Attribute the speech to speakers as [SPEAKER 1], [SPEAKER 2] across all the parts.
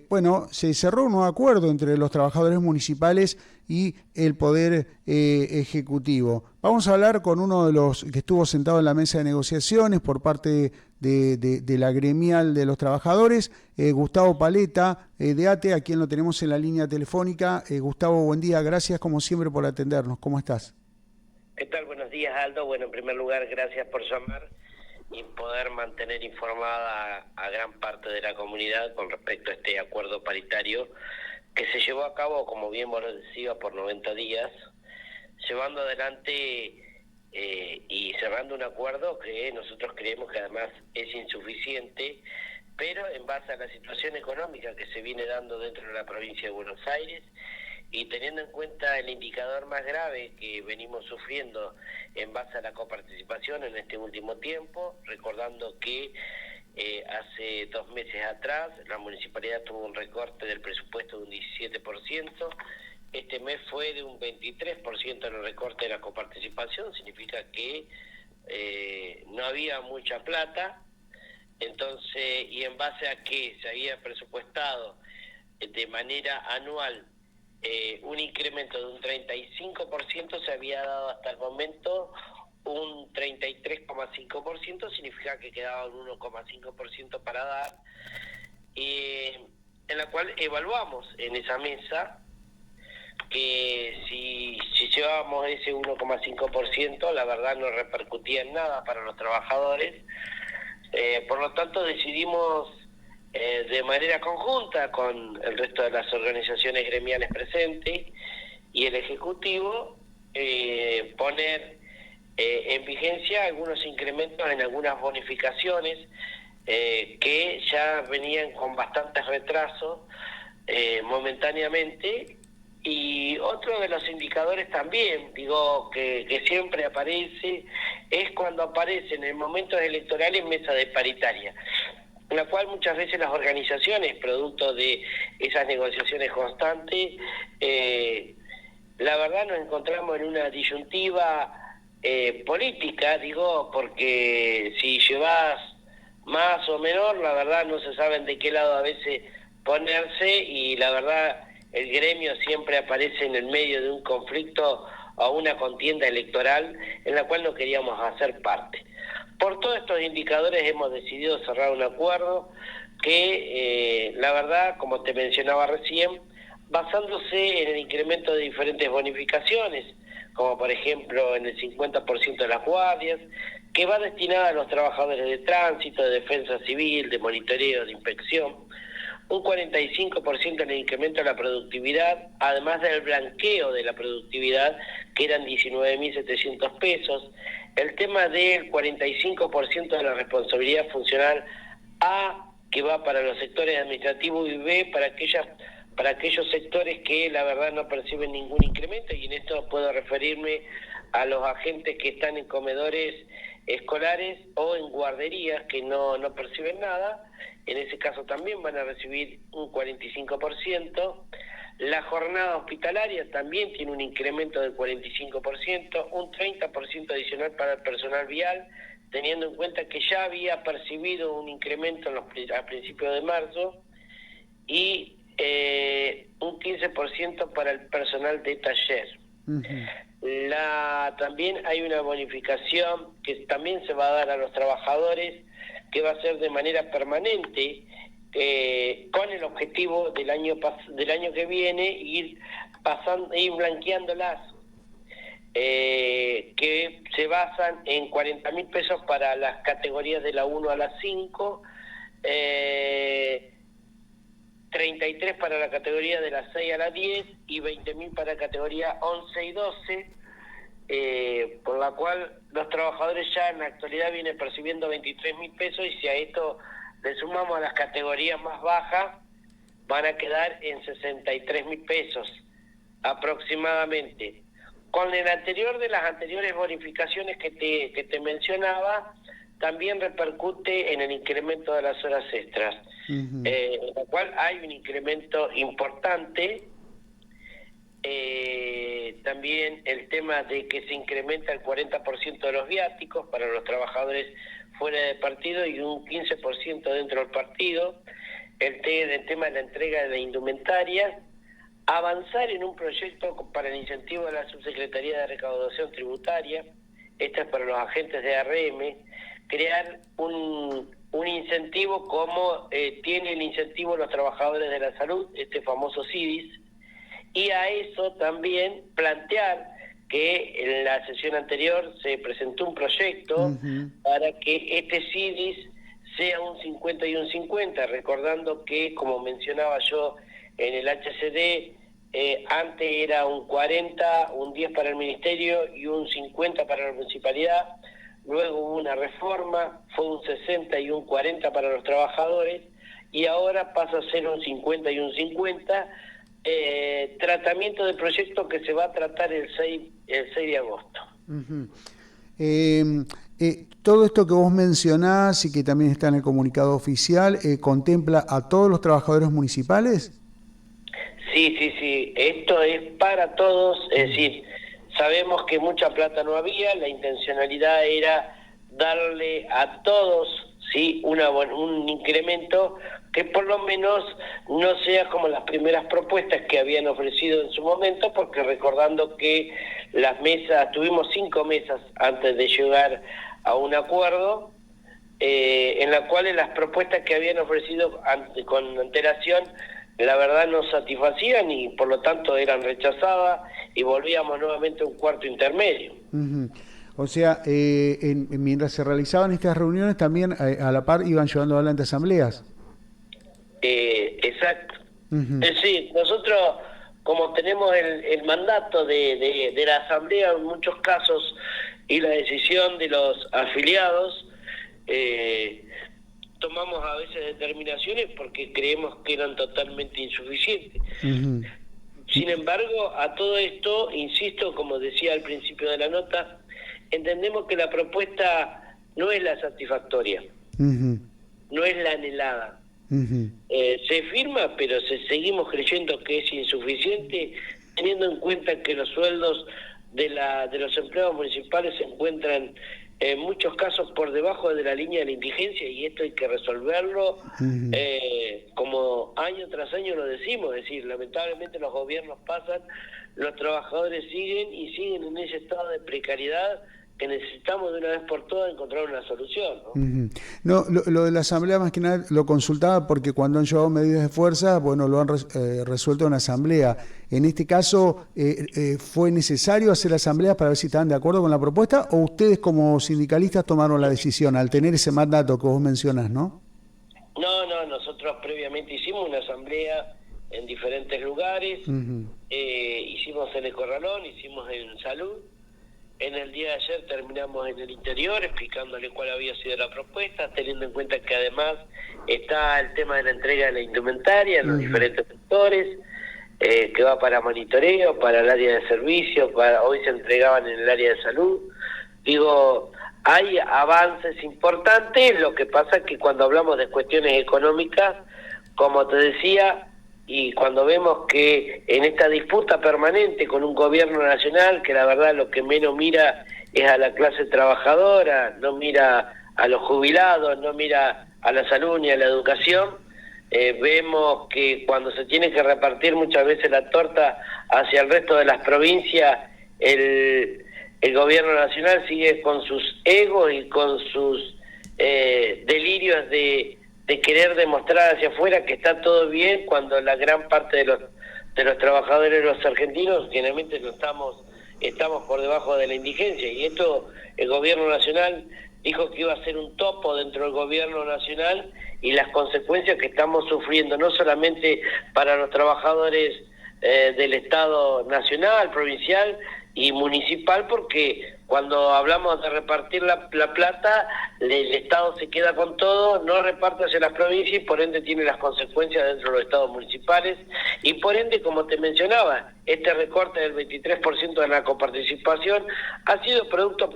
[SPEAKER 1] Bueno, se cerró un nuevo acuerdo entre los trabajadores municipales y el Poder Ejecutivo. Vamos a hablar con uno de los que estuvo sentado en la mesa de negociaciones por parte de la gremial de los trabajadores, Gustavo Paleta, de ATE, a quien lo tenemos en la línea telefónica. Gustavo, buen día, gracias como siempre por atendernos. ¿Cómo estás?
[SPEAKER 2] ¿Qué tal? Buenos días, Aldo. Bueno, en primer lugar, gracias por llamar y poder mantener informada a gran parte de la comunidad con respecto a este acuerdo paritario que se llevó a cabo, como bien vos lo decías, por 90 días, llevando adelante y cerrando un acuerdo que nosotros creemos que además es insuficiente, pero en base a la situación económica que se viene dando dentro de la provincia de Buenos Aires y teniendo en cuenta el indicador más grave que venimos sufriendo en base a la coparticipación en este último tiempo, recordando que hace 2 meses atrás la municipalidad tuvo un recorte del presupuesto de un 17%, este mes fue de un 23% en el recorte de la coparticipación, significa que no había mucha plata. Entonces, y en base a que se había presupuestado de manera anual un incremento de un 35%, se había dado hasta el momento un 33,5%, significa que quedaba un 1,5% para dar, en la cual evaluamos en esa mesa que si llevábamos ese 1,5%, la verdad no repercutía en nada para los trabajadores. Por lo tanto decidimos de manera conjunta con el resto de las organizaciones gremiales presentes y el Ejecutivo poner en vigencia algunos incrementos en algunas bonificaciones que ya venían con bastantes retrasos momentáneamente. Y otro de los indicadores también, digo, que siempre aparece, es cuando aparecen en momentos electorales mesas de paritaria, en la cual muchas veces las organizaciones, producto de esas negociaciones constantes, la verdad nos encontramos en una disyuntiva política, digo, porque si llevas más o menor, la verdad no se saben de qué lado a veces ponerse, y la verdad el gremio siempre aparece en el medio de un conflicto o una contienda electoral en la cual no queríamos hacer parte. Por todos estos indicadores hemos decidido cerrar un acuerdo que, la verdad, como te mencionaba recién, basándose en el incremento de diferentes bonificaciones, como por ejemplo en el 50% de las guardias, que va destinada a los trabajadores de tránsito, de defensa civil, de monitoreo, de inspección, un 45% en el incremento de la productividad, además del blanqueo de la productividad, que eran 19.700 pesos, el tema del 45% de la responsabilidad funcional A, que va para los sectores administrativos, y B, para aquellos sectores que la verdad no perciben ningún incremento, y en esto puedo referirme a los agentes que están en comedores escolares o en guarderías que no perciben nada. En ese caso también van a recibir un 45%. La jornada hospitalaria también tiene un incremento del 45%, un 30% adicional para el personal vial, teniendo en cuenta que ya había percibido un incremento a principios de marzo, y un 15% para el personal de taller. Uh-huh. También hay una bonificación que también se va a dar a los trabajadores, que va a ser de manera permanente, con el objetivo del año que viene ir blanqueándolas, que se basan en 40.000 pesos para las categorías de la 1 a la 5, 33 para la categoría de la 6 a la 10 y 20.000 para la categoría 11 y 12, por la cual los trabajadores ya en la actualidad vienen percibiendo 23.000 pesos, y si a esto le sumamos a las categorías más bajas, van a quedar en 63.000 pesos aproximadamente. Con el anterior de las anteriores bonificaciones que te mencionaba, también repercute en el incremento de las horas extras, uh-huh. En la cual hay un incremento importante. También el tema de que se incrementa el 40% de los viáticos para los trabajadores fuera de partido y un 15% dentro del partido. el tema de la entrega de la indumentaria, avanzar en un proyecto para el incentivo de la Subsecretaría de Recaudación Tributaria, esto es para los agentes de ARM, crear un incentivo como tiene el incentivo los trabajadores de la salud, este famoso CIDIS, y a eso también plantear que en la sesión anterior se presentó un proyecto para que este CIDIS sea un 50 y un 50, recordando que, como mencionaba yo en el HCD, antes era un 40, un 10 para el Ministerio y un 50 para la Municipalidad. Luego hubo una reforma, fue un 60 y un 40 para los trabajadores, y ahora pasa a ser un 50 y un 50, tratamiento del proyecto que se va a tratar el 6 de agosto.
[SPEAKER 1] Todo esto que vos mencionás y que también está en el comunicado oficial, ¿contempla a todos los trabajadores municipales?
[SPEAKER 2] Sí, esto es para todos, es decir, sabemos que mucha plata no había, la intencionalidad era darle a todos, sí, un incremento que por lo menos no sea como las primeras propuestas que habían ofrecido en su momento, porque recordando que las mesas, tuvimos 5 mesas antes de llegar a un acuerdo, en las cuales las propuestas que habían ofrecido con antelación, la verdad no satisfacían y por lo tanto eran rechazadas y volvíamos nuevamente a un cuarto intermedio.
[SPEAKER 1] O sea, mientras se realizaban estas reuniones también a la par iban llevando adelante asambleas.
[SPEAKER 2] Exacto. Es decir, nosotros como tenemos el mandato de la asamblea en muchos casos y la decisión de los afiliados, tomamos a veces determinaciones porque creemos que eran totalmente insuficientes. Sin embargo, a todo esto, insisto, como decía al principio de la nota, entendemos que la propuesta no es la satisfactoria, no es la anhelada. Se firma, pero seguimos creyendo que es insuficiente, teniendo en cuenta que los sueldos de los empleados municipales se encuentran en muchos casos por debajo de la línea de la indigencia, y esto hay que resolverlo, como año tras año lo decimos, es decir, lamentablemente los gobiernos pasan, los trabajadores siguen y siguen en ese estado de precariedad que necesitamos de una vez por todas encontrar una solución, ¿no?
[SPEAKER 1] No, lo de la asamblea más que nada lo consultaba porque cuando han llevado medidas de fuerza, bueno, lo han resuelto en asamblea. En este caso, ¿fue necesario hacer asamblea para ver si estaban de acuerdo con la propuesta o ustedes como sindicalistas tomaron la decisión al tener ese mandato que vos mencionás, no?
[SPEAKER 2] No, nosotros previamente hicimos una asamblea en diferentes lugares, hicimos en el Corralón, hicimos en Salud. En el día de ayer terminamos en el interior explicándole cuál había sido la propuesta, teniendo en cuenta que además está el tema de la entrega de la indumentaria en los diferentes sectores, que va para monitoreo, para el área de servicio, hoy se entregaban en el área de salud. Digo, hay avances importantes, lo que pasa es que cuando hablamos de cuestiones económicas, como te decía, y cuando vemos que en esta disputa permanente con un gobierno nacional que la verdad lo que menos mira es a la clase trabajadora, no mira a los jubilados, no mira a la salud ni a la educación, vemos que cuando se tiene que repartir muchas veces la torta hacia el resto de las provincias, el gobierno nacional sigue con sus egos y con sus delirios de querer demostrar hacia afuera que está todo bien, cuando la gran parte de los trabajadores, los argentinos, generalmente no estamos por debajo de la indigencia, y esto el gobierno nacional dijo que iba a ser un topo dentro del gobierno nacional, y las consecuencias que estamos sufriendo no solamente para los trabajadores del Estado nacional, provincial y municipal, porque cuando hablamos de repartir la plata, el Estado se queda con todo, no reparte hacia las provincias y por ende tiene las consecuencias dentro de los estados municipales, y por ende, como te mencionaba, este recorte del 23% de la coparticipación ha sido producto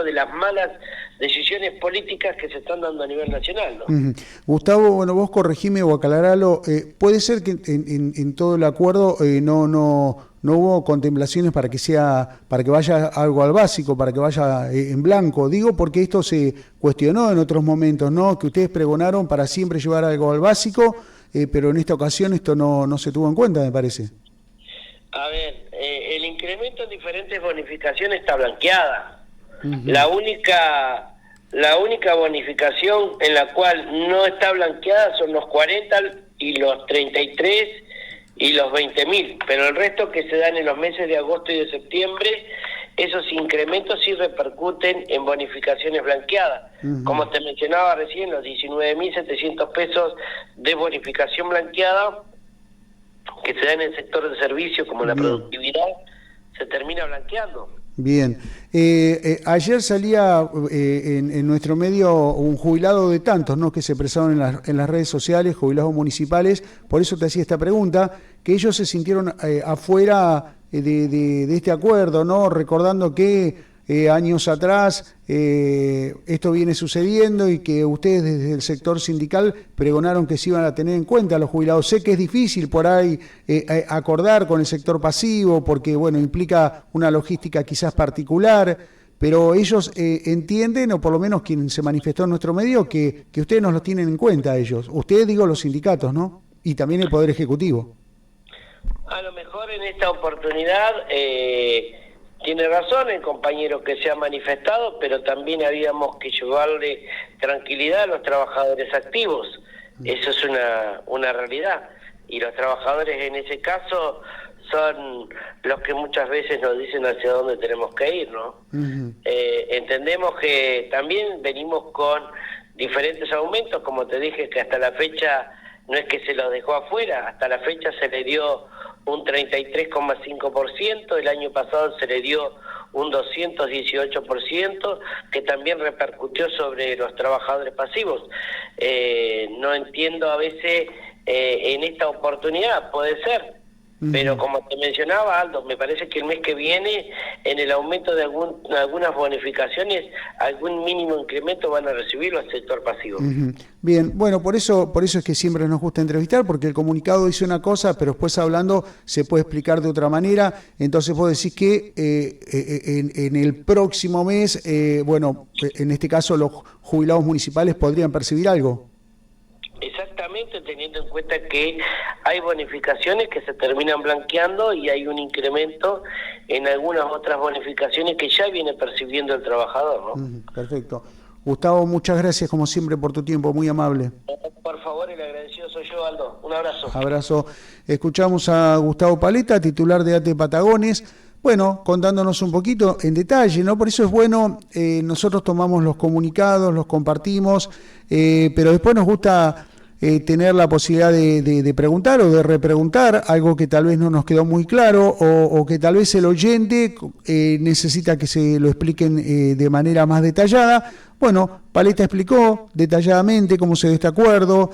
[SPEAKER 2] de las malas decisiones políticas que se están dando a nivel nacional, ¿no?
[SPEAKER 1] Gustavo, bueno, vos corregime o aclaralo, puede ser que en todo el acuerdo no no hubo contemplaciones para que vaya algo al básico, para que vaya en blanco. Digo porque esto se cuestionó en otros momentos, ¿no? Que ustedes pregonaron para siempre llevar algo al básico, pero en esta ocasión esto no se tuvo en cuenta, me parece.
[SPEAKER 2] A ver, el incremento en diferentes bonificaciones está blanqueada. Uh-huh. La única bonificación en la cual no está blanqueada son los 40 y los 33 y los 20.000, pero el resto que se dan en los meses de agosto y de septiembre, esos incrementos sí repercuten en bonificaciones blanqueadas. Uh-huh. Como te mencionaba recién, los 19.700 pesos de bonificación blanqueada que se da en el sector de servicio, como la productividad, se termina blanqueando.
[SPEAKER 1] Bien. Ayer salía en nuestro medio un jubilado de tantos, ¿no?, que se expresaron en las redes sociales, jubilados municipales, por eso te hacía esta pregunta, que ellos se sintieron afuera de este acuerdo, ¿no?, recordando que años atrás esto viene sucediendo y que ustedes desde el sector sindical pregonaron que se iban a tener en cuenta a los jubilados. Sé que es difícil por ahí acordar con el sector pasivo porque, bueno, implica una logística quizás particular, pero ellos entienden, o por lo menos quien se manifestó en nuestro medio, que ustedes nos lo tienen en cuenta ellos. Ustedes, digo, los sindicatos, ¿no? Y también el Poder Ejecutivo.
[SPEAKER 2] A lo mejor en esta oportunidad tiene razón el compañero que se ha manifestado, pero también habíamos que llevarle tranquilidad a los trabajadores activos. Eso es una realidad. Y los trabajadores en ese caso son los que muchas veces nos dicen hacia dónde tenemos que ir, ¿no? Uh-huh. Entendemos que también venimos con diferentes aumentos, como te dije, que hasta la fecha no es que se los dejó afuera, hasta la fecha se le dio un 33,5%, el año pasado se le dio un 218%, que también repercutió sobre los trabajadores pasivos. No entiendo a veces en esta oportunidad, puede ser, pero como te mencionaba, Aldo, me parece que el mes que viene, en el aumento de algunas bonificaciones, algún mínimo incremento van a recibirlo al sector pasivo.
[SPEAKER 1] Uh-huh. Bien, bueno, por eso es que siempre nos gusta entrevistar, porque el comunicado dice una cosa, pero después hablando se puede explicar de otra manera. Entonces vos decís que en el próximo mes, bueno, en este caso los jubilados municipales podrían percibir algo.
[SPEAKER 2] Exactamente, teniendo en cuenta que hay bonificaciones que se terminan blanqueando y hay un incremento en algunas otras bonificaciones que ya viene percibiendo el trabajador, ¿no? Perfecto.
[SPEAKER 1] Gustavo, muchas gracias como siempre por tu tiempo, muy amable.
[SPEAKER 2] Por favor, el agradecido soy yo, Aldo. Un abrazo.
[SPEAKER 1] Abrazo. Escuchamos a Gustavo Paleta, titular de ATE Patagones. Bueno, contándonos un poquito en detalle, ¿no? Por eso es bueno, nosotros tomamos los comunicados, los compartimos, pero después nos gusta tener la posibilidad de preguntar o de repreguntar algo que tal vez no nos quedó muy claro o que tal vez el oyente necesita que se lo expliquen de manera más detallada. Bueno, Paleta explicó detalladamente cómo se dio este acuerdo,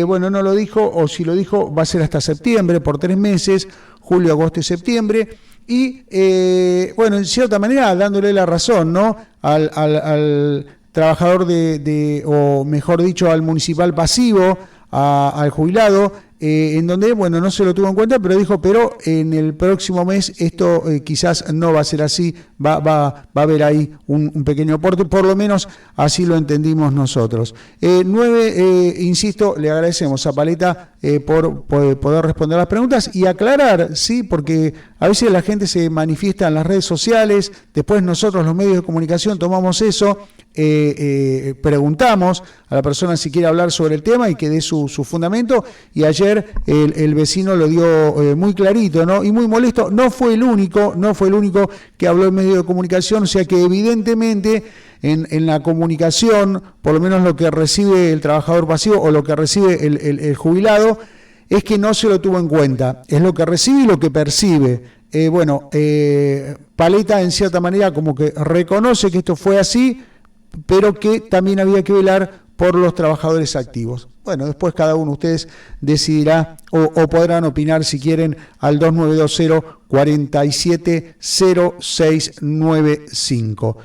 [SPEAKER 1] bueno, no lo dijo, o si lo dijo, va a ser hasta septiembre, por 3 meses, julio, agosto y septiembre. Y, bueno, en cierta manera, dándole la razón, ¿no?, al trabajador o mejor dicho, al municipal pasivo, al jubilado, en donde, bueno, no se lo tuvo en cuenta, pero dijo, pero en el próximo mes esto quizás no va a ser así, va a haber ahí un pequeño aporte, por lo menos así lo entendimos nosotros. 9, insisto, le agradecemos a Paleta por poder responder las preguntas y aclarar, sí, porque a veces la gente se manifiesta en las redes sociales, después nosotros los medios de comunicación tomamos eso, preguntamos a la persona si quiere hablar sobre el tema y que dé su fundamento, y ayer el vecino lo dio muy clarito, ¿no?, y muy molesto. No fue el único que habló en medio de comunicación, o sea que evidentemente en la comunicación, por lo menos lo que recibe el trabajador pasivo o lo que recibe el jubilado, es que no se lo tuvo en cuenta, es lo que recibe y lo que percibe. Paleta en cierta manera como que reconoce que esto fue así, pero que también había que velar por los trabajadores activos. Bueno, después cada uno de ustedes decidirá o podrán opinar si quieren al 2920 470695.